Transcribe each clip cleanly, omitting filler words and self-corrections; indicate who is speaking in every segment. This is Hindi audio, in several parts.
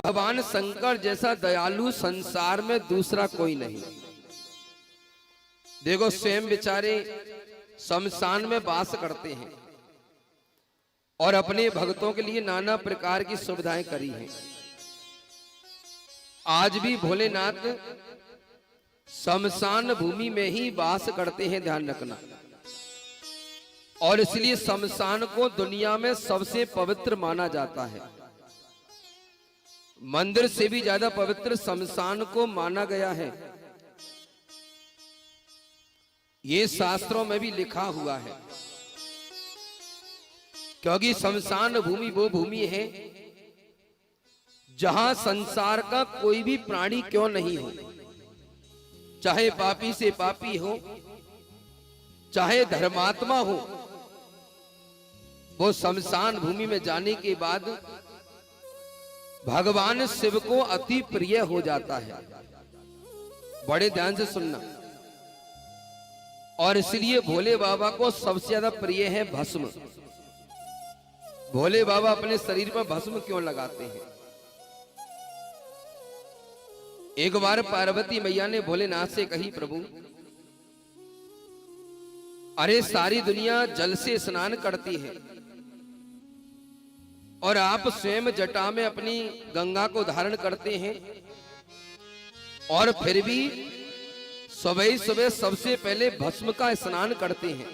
Speaker 1: भगवान शंकर जैसा दयालु संसार में दूसरा कोई नहीं। देखो स्वयं बेचारे शमशान में वास करते हैं और अपने भक्तों के लिए नाना प्रकार की सुविधाएं करी हैं। आज भी भोलेनाथ शमशान भूमि में ही वास करते हैं, ध्यान रखना। और इसलिए शमशान को दुनिया में सबसे पवित्र माना जाता है। मंदिर से भी ज्यादा पवित्र शमशान को माना गया है। ये शास्त्रों में भी लिखा हुआ है, क्योंकि शमशान भूमि वो भूमि है जहां संसार का कोई भी प्राणी क्यों नहीं हो, चाहे पापी से पापी हो, चाहे धर्मात्मा हो, वो शमशान भूमि में जाने के बाद भगवान शिव को अति प्रिय हो जाता है। बड़े ध्यान से सुनना। और इसलिए भोले बाबा को सबसे ज्यादा प्रिय है भस्म। भोले बाबा अपने शरीर पर भस्म क्यों लगाते हैं? एक बार पार्वती मैया ने भोलेनाथ से कही, प्रभु अरे सारी दुनिया जल से स्नान करती है और आप स्वयं जटा में अपनी गंगा को धारण करते हैं, और फिर भी सुबह सुबह सबसे पहले भस्म का स्नान करते हैं।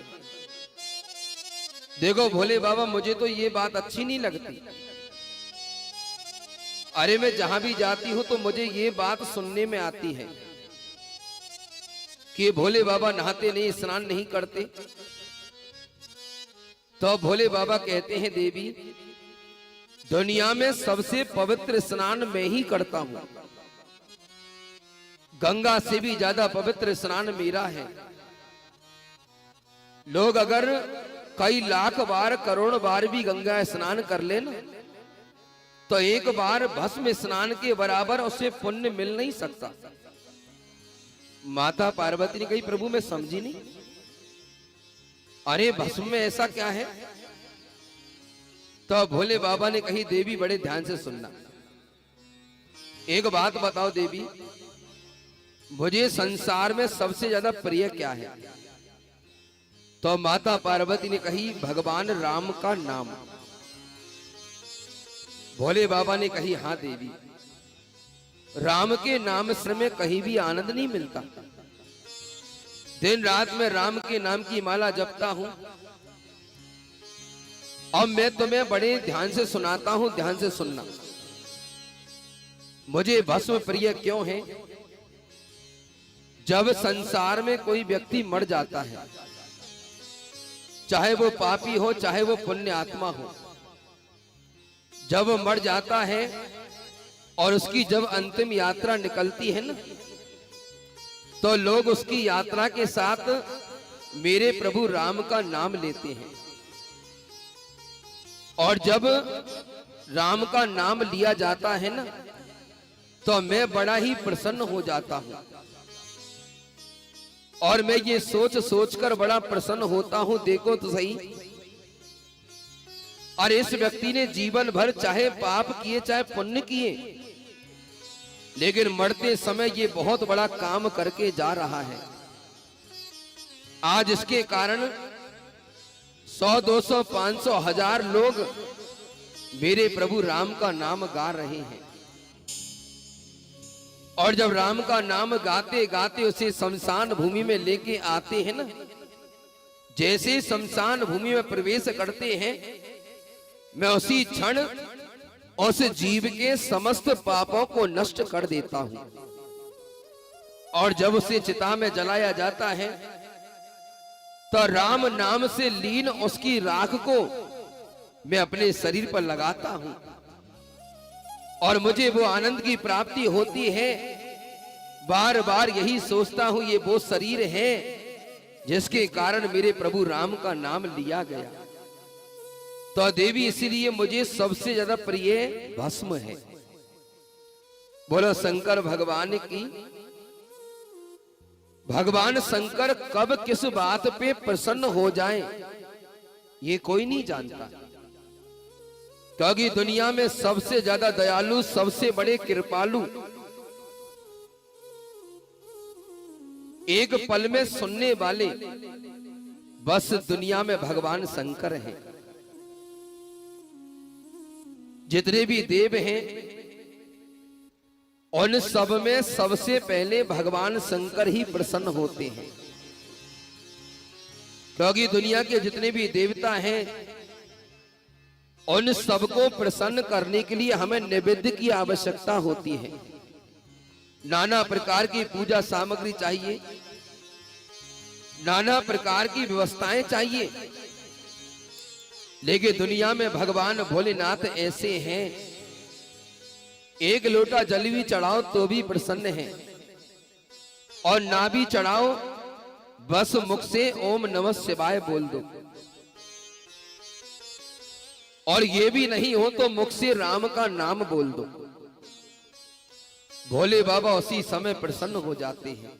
Speaker 1: देखो भोले बाबा, मुझे तो ये बात अच्छी नहीं लगती। अरे मैं जहां भी जाती हूं तो मुझे ये बात सुनने में आती है कि भोले बाबा नहाते नहीं, स्नान नहीं करते। तो भोले बाबा कहते हैं, देवी दुनिया में सबसे पवित्र स्नान मैं ही करता हूं। गंगा से भी ज्यादा पवित्र स्नान मेरा है। लोग अगर कई लाख बार, करोड़ बार भी गंगा स्नान कर लेना, तो एक बार भस्म स्नान के बराबर उसे पुण्य मिल नहीं सकता। माता पार्वती ने कही, प्रभु मैं समझी नहीं। अरे भस्म में ऐसा क्या है? तो भोले बाबा ने कही, देवी बड़े ध्यान से सुनना। एक बात बताओ देवी, मुझे संसार में सबसे ज्यादा प्रिय क्या है? तो माता पार्वती ने कही, भगवान राम का नाम। भोले बाबा ने कही, हाँ देवी, राम के नाम से में कहीं भी आनंद नहीं मिलता। दिन रात में राम के नाम की माला जपता हूं। अब मैं तुम्हें बड़े ध्यान से सुनाता हूं, ध्यान से सुनना। मुझे भस्म प्रिय क्यों है? जब संसार में कोई व्यक्ति मर जाता है, चाहे वो पापी हो, चाहे वो पुण्य आत्मा हो, जब मर जाता है और उसकी जब अंतिम यात्रा निकलती है ना, तो लोग उसकी यात्रा के साथ मेरे प्रभु राम का नाम लेते हैं। और जब राम का नाम लिया जाता है ना, तो मैं बड़ा ही प्रसन्न हो जाता हूं। और मैं ये सोच सोचकर बड़ा प्रसन्न होता हूं, देखो तो सही, और इस व्यक्ति ने जीवन भर चाहे पाप किए चाहे पुण्य किए, लेकिन मरते समय ये बहुत बड़ा काम करके जा रहा है। आज इसके कारण 100, 200, 500, 1000 लोग मेरे प्रभु राम का नाम गा रहे हैं। और जब राम का नाम गाते गाते उसे शमशान भूमि में लेके आते हैं ना, जैसे शमशान भूमि में प्रवेश करते हैं, मैं उसी क्षण उस जीव के समस्त पापों को नष्ट कर देता हूं। और जब उसे चिता में जलाया जाता है, तो राम नाम से लीन उसकी राख को मैं अपने शरीर पर लगाता हूं, और मुझे वो आनंद की प्राप्ति होती है। बार बार यही सोचता हूं, ये वो शरीर है जिसके कारण मेरे प्रभु राम का नाम लिया गया। तो देवी इसीलिए मुझे सबसे ज्यादा प्रिय भस्म है। बोलो शंकर भगवान की। भगवान शंकर कब किस बात पे प्रसन्न हो जाएं, ये कोई नहीं जानता। क्योंकि दुनिया में सबसे ज्यादा दयालु, सबसे बड़े कृपालु, एक पल में सुनने वाले बस दुनिया में भगवान शंकर हैं। जितने भी देव हैं उन सब में सबसे पहले भगवान शंकर ही प्रसन्न होते हैं। क्योंकि दुनिया के जितने भी देवता हैं उन सबको प्रसन्न करने के लिए हमें नैवेद्य की आवश्यकता होती है। नाना प्रकार की पूजा सामग्री चाहिए, नाना प्रकार की व्यवस्थाएं चाहिए। लेकिन दुनिया में भगवान भोलेनाथ ऐसे हैं, एक लोटा जल भी चढ़ाओ तो भी प्रसन्न है, और ना भी चढ़ाओ बस मुख से ओम नमः शिवाय बोल दो, और ये भी नहीं हो तो मुख से राम का नाम बोल दो। भोले बाबा उसी समय प्रसन्न हो जाते हैं।